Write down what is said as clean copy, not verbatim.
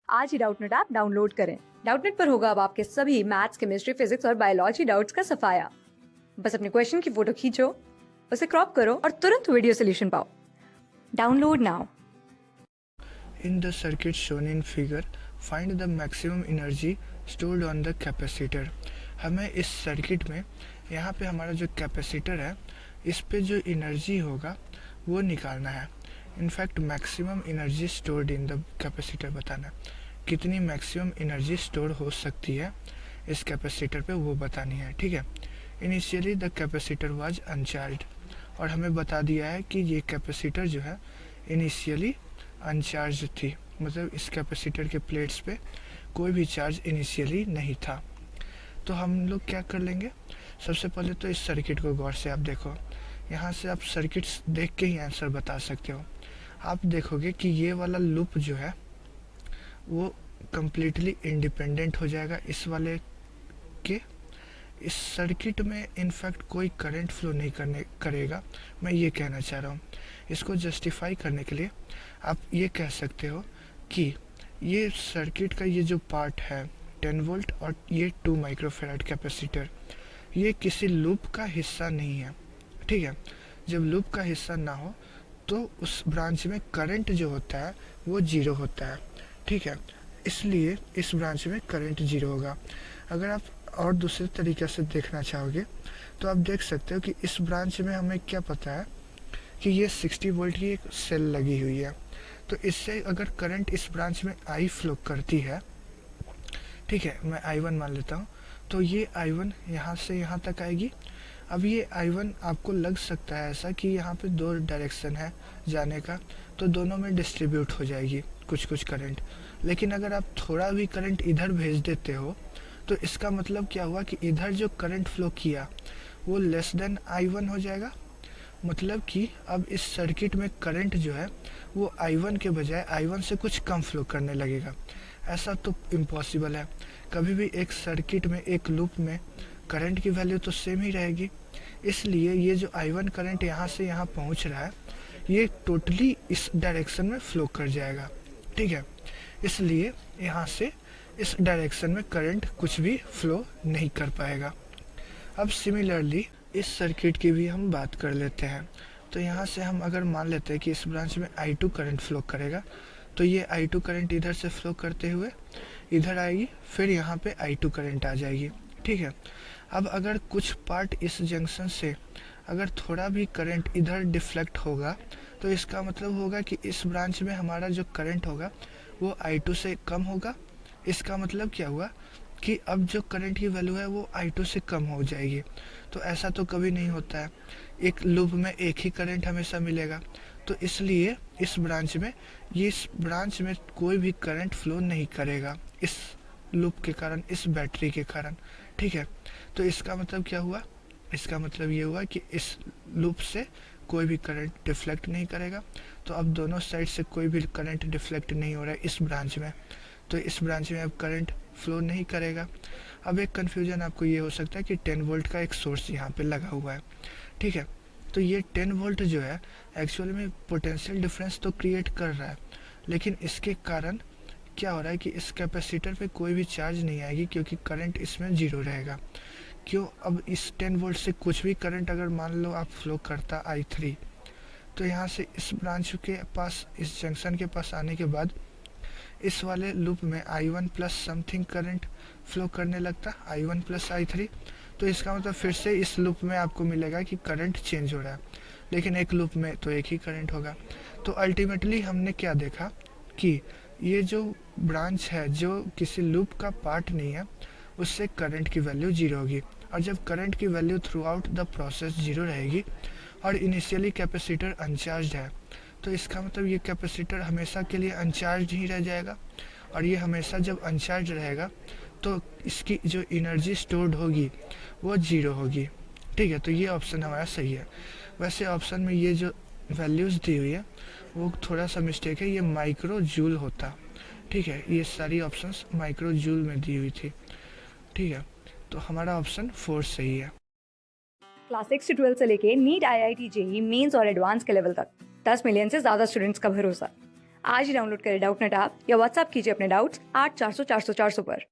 आज ही Doubtnut app download करें। Doubtnut पर होगा अब आपके सभी मैथ्स, केमिस्ट्री, फिजिक्स और बायोलॉजी डाउट्स का सफाया। बस अपने क्वेश्चन की फोटो खींचो, उसे क्रॉप करो और तुरंत वीडियो सोल्यूशन पाओ। Download now. In the circuit shown in figure, find the maximum energy stored on the capacitor. हमें इस सर्किट में यहाँ पे हमारा जो कैपेसिटर है इस पे जो एनर्जी होगा वो निकालना है। In fact maximum energy stored in the capacitor बताना है, कितनी मैक्सिमम एनर्जी स्टोर हो सकती है इस कैपेसिटर पे वो बतानी है। ठीक है, इनिशियली द कैपेसिटर वाज अनचार्ज और हमें बता दिया है कि ये कैपेसिटर जो है इनिशियली अनचार्ज थी, मतलब इस कैपेसिटर के प्लेट्स पे कोई भी चार्ज इनिशियली नहीं था। तो हम लोग क्या कर लेंगे, सबसे पहले तो इस सर्किट को गौर से आप देखो। यहाँ से आप सर्किट्स देख के ही आंसर बता सकते हो। आप देखोगे कि ये वाला लूप जो है वो कम्प्लीटली इंडिपेंडेंट हो जाएगा इस वाले के। इस सर्किट में इनफैक्ट कोई करंट फ्लो नहीं करेगा, मैं ये कहना चाह रहा हूँ। इसको जस्टिफाई करने के लिए आप ये कह सकते हो कि ये सर्किट का ये जो पार्ट है 10 वोल्ट और ये 2 माइक्रोफेराड कैपेसिटर, ये किसी लूप का हिस्सा नहीं है। ठीक है, जब लूप का हिस्सा ना हो तो उस ब्रांच में करंट जो होता है वो जीरो होता है। ठीक है, इसलिए इस ब्रांच में करंट जीरो होगा। अगर आप और दूसरे तरीके से देखना चाहोगे तो आप देख सकते हो कि इस ब्रांच में हमें क्या पता है कि ये 60 वोल्ट की एक सेल लगी हुई है, तो इससे अगर करंट इस ब्रांच में आई फ्लो करती है, ठीक है, मैं I1 मान लेता हूँ, तो ये I1 यहाँ से यहाँ तक आएगी। अब ये I1 आपको लग सकता है ऐसा कि यहाँ पे दो डायरेक्शन है जाने का, तो दोनों में डिस्ट्रीब्यूट हो जाएगी कुछ कुछ करंट। लेकिन अगर आप थोड़ा भी करंट इधर भेज देते हो तो इसका मतलब क्या हुआ कि इधर जो करंट फ्लो किया वो लेस देन I1 हो जाएगा। मतलब कि अब इस सर्किट में करंट जो है वो I1 के बजाय I1 से कुछ कम फ्लो करने लगेगा। ऐसा तो इम्पॉसिबल है, कभी भी एक सर्किट में एक लूप में करंट की वैल्यू तो सेम ही रहेगी। इसलिए ये जो I1 करंट यहाँ से यहाँ पहुँच रहा है ये टोटली इस डायरेक्शन में फ्लो कर जाएगा। ठीक है, इसलिए यहाँ से इस डायरेक्शन में करंट कुछ भी फ्लो नहीं कर पाएगा। अब सिमिलरली इस सर्किट की भी हम बात कर लेते हैं। तो यहाँ से हम अगर मान लेते हैं कि इस ब्रांच में I2 करंट फ्लो करेगा, तो ये I2 करंट इधर से फ्लो करते हुए इधर आएगी, फिर यहाँ पे I2 करंट आ जाएगी। ठीक है, अब अगर कुछ पार्ट इस जंक्शन से अगर थोड़ा भी करंट इधर डिफ्लेक्ट होगा तो इसका मतलब होगा कि इस ब्रांच में हमारा जो करंट होगा वो I2 से कम होगा। इसका मतलब क्या हुआ कि अब जो करंट की वैल्यू है वो I2 से कम हो जाएगी। तो ऐसा तो कभी नहीं होता है, एक लूप में एक ही करंट हमेशा मिलेगा। तो इसलिए इस ब्रांच में कोई भी करंट फ्लो नहीं करेगा इस लूप के कारण, इस बैटरी के कारण। ठीक है, तो इसका मतलब क्या हुआ, इसका मतलब ये हुआ कि इस लूप से कोई भी करंट डिफ्लेक्ट नहीं करेगा। तो अब दोनों साइड से कोई भी करंट डिफ्लेक्ट नहीं हो रहा है इस ब्रांच में, तो इस ब्रांच में अब करंट फ्लो नहीं करेगा। अब एक कन्फ्यूजन आपको ये हो सकता है कि 10 वोल्ट का एक सोर्स यहाँ पे लगा हुआ है। ठीक है, तो ये 10 वोल्ट जो है एक्चुअली में पोटेंशियल डिफरेंस तो क्रिएट कर रहा है, लेकिन इसके कारण क्या हो रहा है कि इस कैपेसिटर पे कोई भी चार्ज नहीं आएगी क्योंकि करंट इसमें जीरो रहेगा। क्यों, अब इस 10 वोल्ट से कुछ भी करंट अगर मान लो आप फ्लो करता I3, तो यहाँ से इस ब्रांच के पास, इस जंक्शन के पास आने के बाद इस वाले लूप में I1 plus something current flow करने लगता, I1 प्लस I3। तो इसका मतलब फिर से इस लूप में आपको मिलेगा कि करंट चेंज हो रहा है, लेकिन एक लूप में तो एक ही करंट होगा। तो अल्टीमेटली हमने क्या देखा कि ये जो ब्रांच है जो किसी लूप का पार्ट नहीं है उससे करंट की वैल्यू जीरो होगी। और जब करंट की value through out the process zero रहेगी और इनिशियली कैपेसिटर अनचार्ज है, तो इसका मतलब ये कैपेसिटर हमेशा के लिए अनचार्ज ही रह जाएगा। और ये हमेशा जब अनचार्ज रहेगा तो इसकी जो एनर्जी स्टोर्ड होगी वो जीरो होगी। ठीक है, तो ये ऑप्शन हमारा सही है। वैसे ऑप्शन में ये जो वैल्यूज़ दी हुई है वो थोड़ा सा मिस्टेक है, ये माइक्रो जूल होता। ठीक है, ये सारी ऑप्शंस माइक्रो जूल में दी हुई थी। ठीक है, तो हमारा ऑप्शन 4 सही है। क्लास 6 से 12 से लेके नीट, IIT, JEE मेंस और एडवांस के लेवल तक 10 मिलियन से ज्यादा स्टूडेंट्स का भरोसा। आज ही डाउनलोड करें डाउटनेट ऐप या व्हाट्सएप कीजिए अपने डाउट्स 8400 400 400 पर।